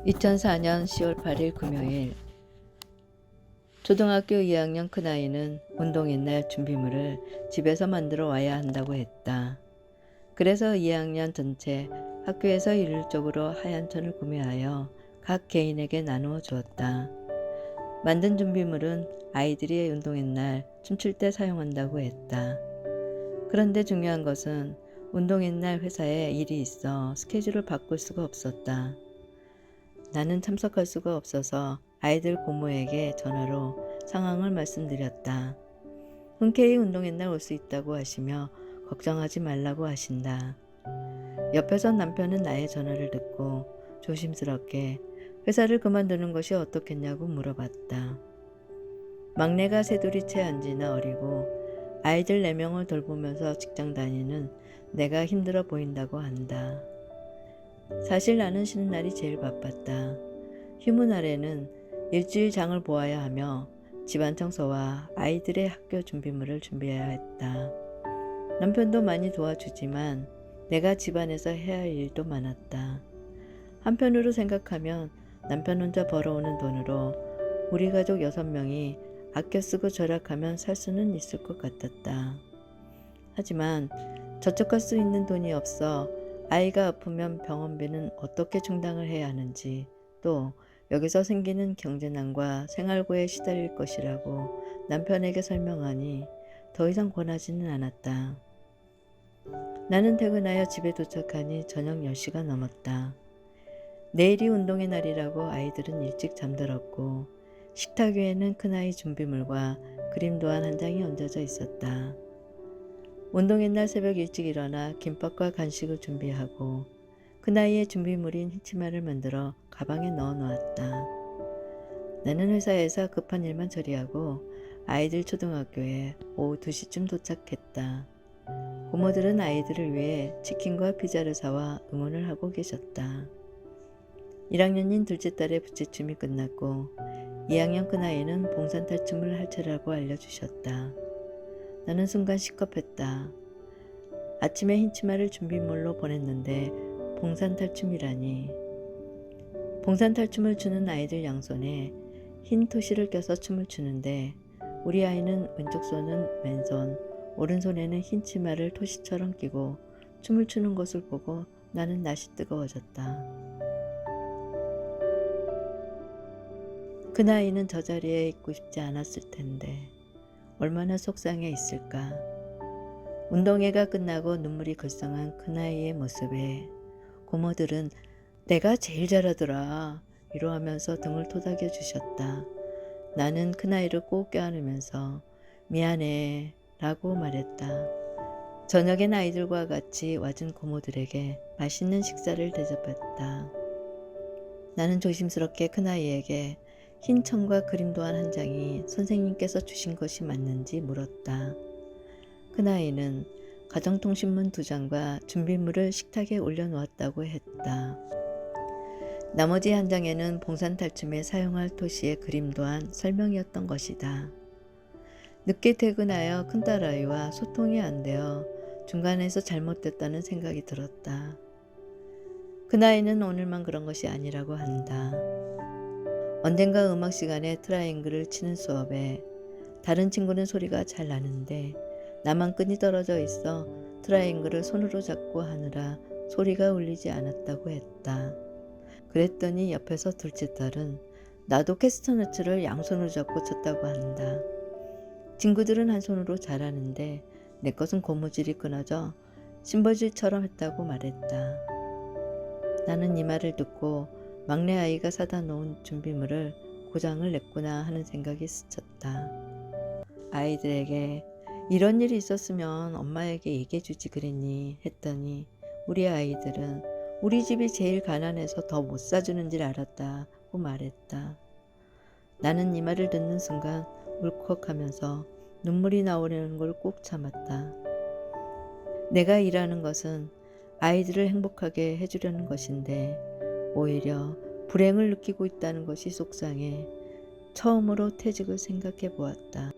2004년 10월 8일 금요일, 초등학교 2학년 큰아이는 운동회 날 준비물을 집에서 만들어 와야 한다고 했다. 그래서 2학년 전체 학교에서 일률적으로 하얀 천을 구매하여 각 개인에게 나누어 주었다. 만든 준비물은 아이들이 운동회 날 춤출 때 사용한다고 했다. 그런데 중요한 것은 운동회 날 회사에 일이 있어 스케줄을 바꿀 수가 없었다. 나는 참석할 수가 없어서 아이들 고모에게 전화로 상황을 말씀드렸다. 흔쾌히 운동회 날 올 수 있다고 하시며 걱정하지 말라고 하신다. 옆에서 남편은 나의 전화를 듣고 조심스럽게 회사를 그만두는 것이 어떻겠냐고 물어봤다. 막내가 새돌이 채 안 지나 어리고 아이들 4명을 돌보면서 직장 다니는 내가 힘들어 보인다고 한다. 사실 나는 쉬는 날이 제일 바빴다. 휴무날에는 일주일 장을 보아야 하며 집안 청소와 아이들의 학교 준비물을 준비해야 했다. 남편도 많이 도와주지만 내가 집안에서 해야 할 일도 많았다. 한편으로 생각하면 남편 혼자 벌어오는 돈으로 우리 가족 6명이 아껴 쓰고 절약하면 살 수는 있을 것 같았다. 하지만 저축할 수 있는 돈이 없어 아이가 아프면 병원비는 어떻게 충당을 해야 하는지, 또 여기서 생기는 경제난과 생활고에 시달릴 것이라고 남편에게 설명하니 더 이상 권하지는 않았다. 나는 퇴근하여 집에 도착하니 저녁 10시가 넘었다. 내일이 운동의 날이라고 아이들은 일찍 잠들었고 식탁 위에는 큰아이 준비물과 그림 도안 한 장이 얹어져 있었다. 운동회 날 새벽 일찍 일어나 김밥과 간식을 준비하고 큰아이의 준비물인 흰치마를 만들어 가방에 넣어 놓았다. 나는 회사에서 급한 일만 처리하고 아이들 초등학교에 오후 2시쯤 도착했다. 고모들은 아이들을 위해 치킨과 피자를 사와 응원을 하고 계셨다. 1학년인 둘째 딸의 부채춤이 끝났고 2학년 큰아이는 봉산탈춤을 할 차례라고 알려주셨다. 나는 순간 시겁했다. 아침에 흰치마를 준비물로 보냈는데 봉산탈춤이라니. 봉산탈춤을 추는 아이들 양손에 흰 토시를 껴서 춤을 추는데 우리 아이는 왼쪽 손은 맨손, 오른손에는 흰치마를 토시처럼 끼고 춤을 추는 것을 보고 나는 낯이 뜨거워졌다. 그 아이는 저 자리에 있고 싶지 않았을 텐데 얼마나 속상해 있을까. 운동회가 끝나고 눈물이 글썽한 큰아이의 모습에 고모들은 내가 제일 잘하더라 위로하면서 등을 토닥여 주셨다. 나는 큰아이를 꼭 껴안으면서 미안해 라고 말했다. 저녁엔 아이들과 같이 와준 고모들에게 맛있는 식사를 대접했다. 나는 조심스럽게 큰아이에게 흰 천과 그림 도안 한 장이 선생님께서 주신 것이 맞는지 물었다. 큰아이는 가정통신문 2장과 준비물을 식탁에 올려놓았다고 했다. 나머지 한 장에는 봉산탈춤에 사용할 토시의 그림 도안 설명이었던 것이다. 늦게 퇴근하여 큰딸아이와 소통이 안 되어 중간에서 잘못됐다는 생각이 들었다. 큰아이는 오늘만 그런 것이 아니라고 한다. 언젠가 음악 시간에 트라이앵글을 치는 수업에 다른 친구는 소리가 잘 나는데 나만 끈이 떨어져 있어 트라이앵글을 손으로 잡고 하느라 소리가 울리지 않았다고 했다. 그랬더니 옆에서 둘째 딸은 나도 캐스터너츠를 양손으로 잡고 쳤다고 한다. 친구들은 한 손으로 잘하는데 내 것은 고무줄이 끊어져 심벌질처럼 했다고 말했다. 나는 이 말을 듣고 막내 아이가 사다 놓은 준비물을 고장을 냈구나 하는 생각이 스쳤다. 아이들에게 이런 일이 있었으면 엄마에게 얘기해 주지 그랬니 했더니 우리 아이들은 우리 집이 제일 가난해서 더 못 사주는 줄 알았다고 말했다. 나는 이 말을 듣는 순간 울컥하면서 눈물이 나오려는 걸 꼭 참았다. 내가 일하는 것은 아이들을 행복하게 해주려는 것인데 오히려 불행을 느끼고 있다는 것이 속상해 처음으로 퇴직을 생각해 보았다.